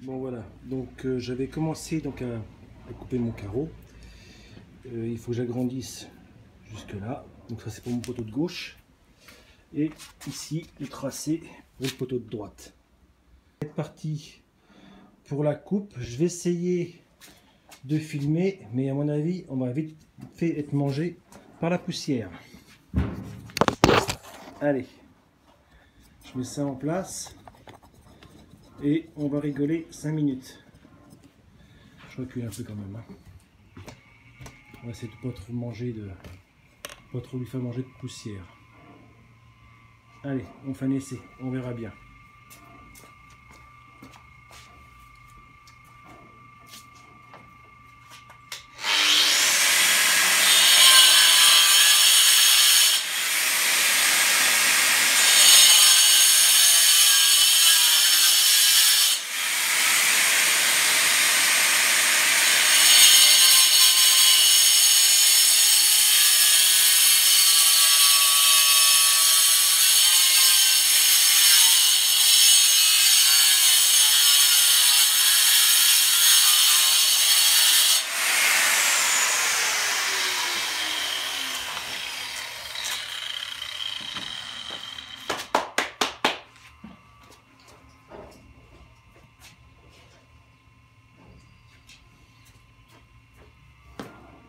Bon voilà, donc j'avais commencé donc à couper mon carreau. Il faut que j'agrandisse jusque là. Donc ça c'est pour mon poteau de gauche. Et ici le tracé pour le poteau de droite. C'est parti pour la coupe. Je vais essayer de filmer, mais à mon avis on va vite fait être mangé par la poussière. Allez, je mets ça en place et on va rigoler 5 minutes. Je recule un peu quand même. On va essayer de pas trop manger pas trop lui faire manger de poussière. Allez, on fait un essai, on verra bien.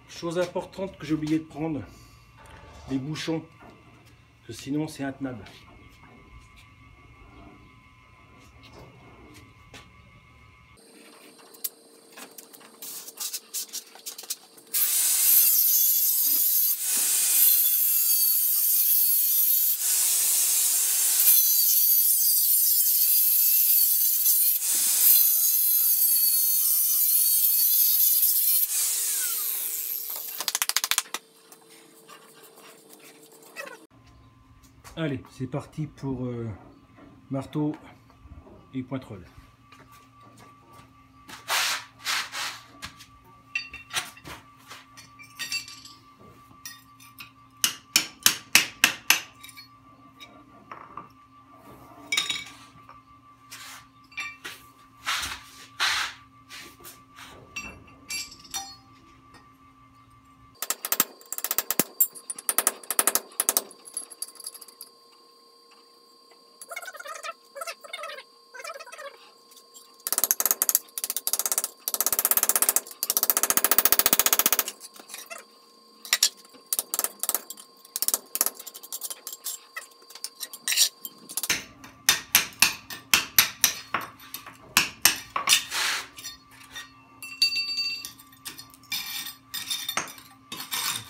Chose importante que j'ai oublié de prendre, les bouchons, parce que sinon c'est intenable. Allez, c'est parti pour marteau et pointerole.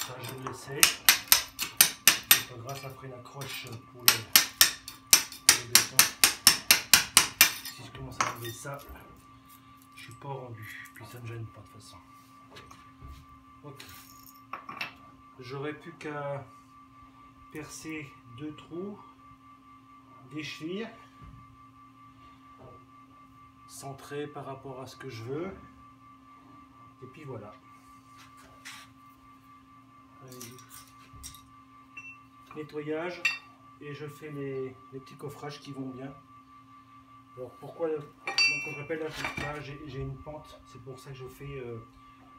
Je vais le laisser. C'est pas grave, après une accroche pour le béton. Si je commence à enlever ça, je suis pas rendu. Puis ça ne me gêne pas de toute façon. Ok. J'aurais plus qu'à percer 2 trous, déchirer, centrer par rapport à ce que je veux. Et puis voilà. Nettoyage et je fais les petits coffrages qui vont bien. Alors pourquoi, donc je rappelle là j'ai une pente, c'est pour ça que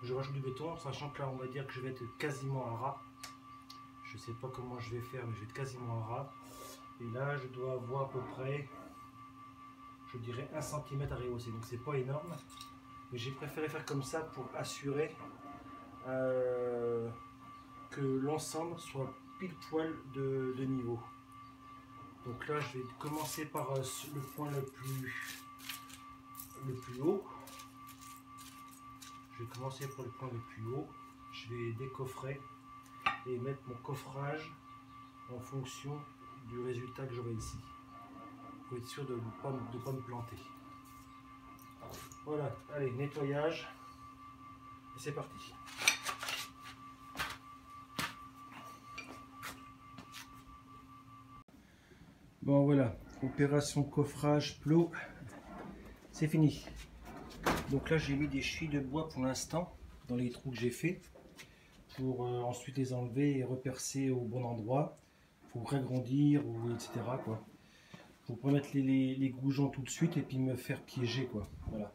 je rajoute du béton, sachant que là on va dire que je vais être quasiment à ras. Je sais pas comment je vais faire, mais je vais être quasiment à ras. Et là je dois avoir à peu près, je dirais 1 cm à rehausser, donc c'est pas énorme. Mais j'ai préféré faire comme ça pour assurer que l'ensemble soit pile poil de niveau. Donc là je vais commencer par le point le plus haut. Je vais commencer par le point le plus haut. Je vais décoffrer et mettre mon coffrage en fonction du résultat que j'aurai ici. Pour être sûr de ne pas me planter. Voilà, allez, nettoyage. Et c'est parti. Bon voilà, opération coffrage plot, c'est fini. Donc là j'ai mis des chevilles de bois pour l'instant dans les trous que j'ai fait pour ensuite les enlever et repercer au bon endroit pour agrandir ou etc. quoi. pour pas mettre les goujons tout de suite et puis me faire piéger, quoi. Voilà.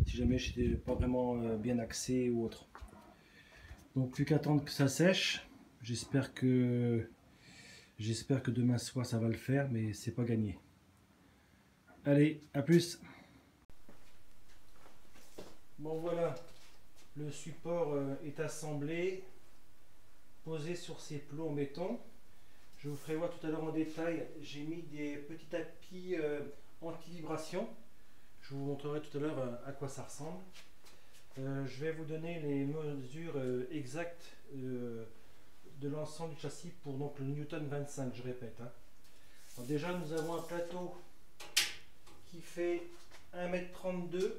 Si jamais j'étais pas vraiment bien axé ou autre. Donc plus qu'à attendre que ça sèche. J'espère que demain soir ça va le faire, mais c'est pas gagné. Allez, à plus. Bon voilà, le support est assemblé, posé sur ces plots en béton. Je vous ferai voir tout à l'heure en détail, j'ai mis des petits tapis anti-vibration. Je vous montrerai tout à l'heure à quoi ça ressemble. Je vais vous donner les mesures exactes de l'ensemble du châssis pour donc le Newton 25, je répète. Hein. Alors déjà, nous avons un plateau qui fait 1,32 m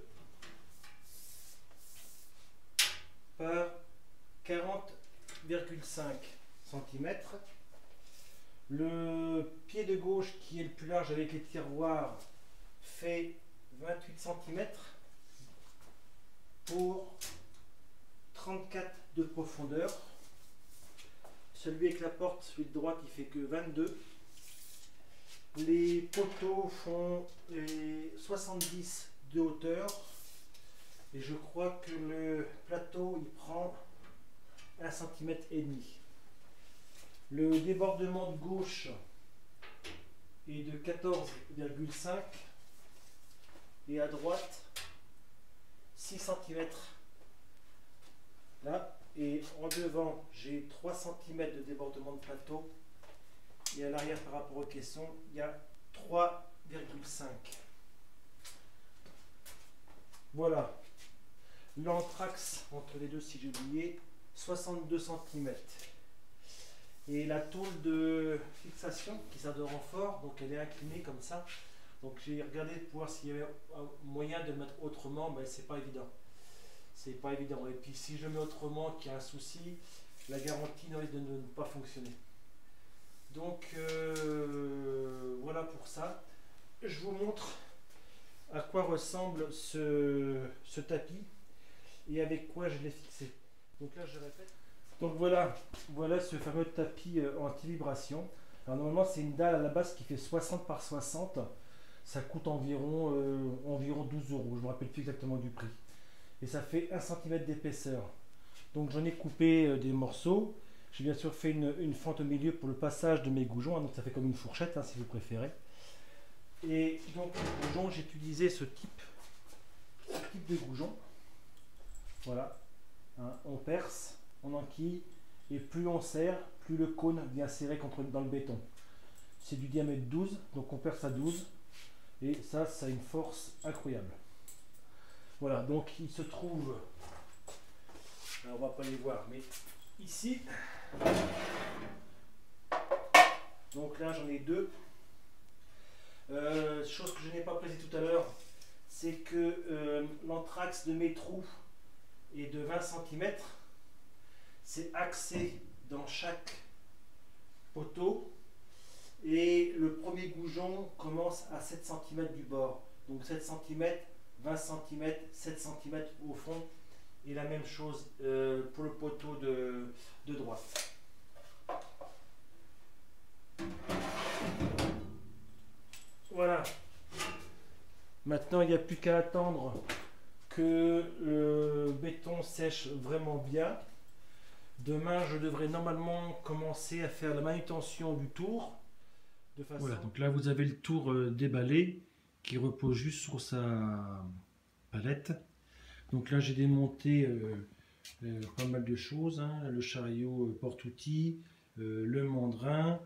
par 40,5 cm. Le pied de gauche qui est le plus large avec les tiroirs fait 28 cm pour 34 de profondeur. Celui avec la porte, celui de droite, il fait que 22. Les poteaux font 70 de hauteur. Et je crois que le plateau, il prend 1,5 cm. Le débordement de gauche est de 14,5 et à droite 6 cm. Là, et en devant, j'ai 3 cm de débordement de plateau. Et à l'arrière, par rapport aux caissons, il y a 3,5. Voilà. L'anthrax entre les deux, si j'ai oublié, 62 cm. Et la tôle de fixation qui sert de renfort, donc elle est inclinée comme ça. Donc j'ai regardé pour voir s'il y avait un moyen de le mettre autrement, mais c'est pas évident. C'est pas évident. Et puis si je mets autrement, qu'il y a un souci, la garantie risque de ne pas fonctionner. Donc voilà pour ça. Je vous montre à quoi ressemble ce tapis et avec quoi je l'ai fixé. Donc là je répète. Donc voilà ce fameux tapis anti-vibration. Alors normalement c'est une dalle à la base qui fait 60 par 60. Ça coûte environ 12 €. Je ne me rappelle plus exactement du prix. Et ça fait 1 cm d'épaisseur. Donc j'en ai coupé des morceaux. J'ai bien sûr fait une fente au milieu pour le passage de mes goujons. Hein, donc ça fait comme une fourchette hein, si vous préférez. Et donc le goujon, j'ai utilisé ce type de goujon. Voilà. Hein, on perce, on enquille. Et plus on serre, plus le cône vient serrer dans le béton. C'est du diamètre 12, donc on perce à 12. Et ça a une force incroyable. Voilà, donc il se trouve, alors on va pas les voir, mais ici, donc là j'en ai deux. Chose que je n'ai pas précisé tout à l'heure, c'est que l'anthrax de mes trous est de 20 cm. C'est axé dans chaque poteau. Et le premier goujon commence à 7 cm du bord. Donc 7 cm, 20 cm, 7 cm au fond. Et la même chose pour le poteau de droite. Voilà. Maintenant, il n'y a plus qu'à attendre que le béton sèche vraiment bien. Demain, je devrais normalement commencer à faire la manutention du tour. Voilà, donc là vous avez le tour déballé qui repose juste sur sa palette. Donc là j'ai démonté pas mal de choses, hein, le chariot porte-outils, le mandrin,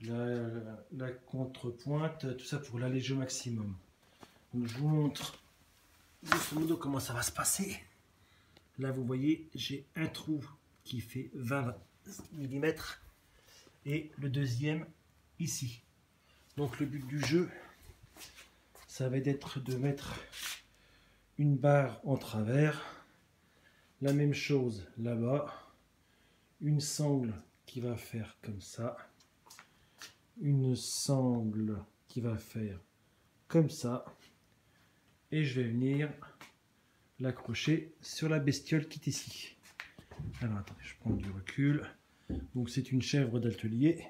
la contrepointe, tout ça pour l'alléger au maximum. Donc je vous montre grosso modo comment ça va se passer. Là vous voyez j'ai un trou qui fait 20 mm et le deuxième ici. Donc le but du jeu, ça va être de mettre une barre en travers, la même chose là-bas, une sangle qui va faire comme ça, une sangle qui va faire comme ça, et je vais venir l'accrocher sur la bestiole qui est ici. Alors attendez, je prends du recul. Donc c'est une chèvre d'atelier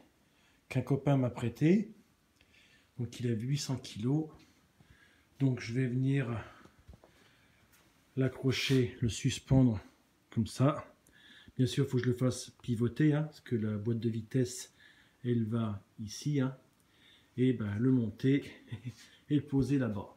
qu'un copain m'a prêté. Donc il a 800 kg. Donc je vais venir l'accrocher, le suspendre comme ça. Bien sûr, il faut que je le fasse pivoter, hein, parce que la boîte de vitesse, elle va ici. Hein, et ben, le monter et le poser là-bas.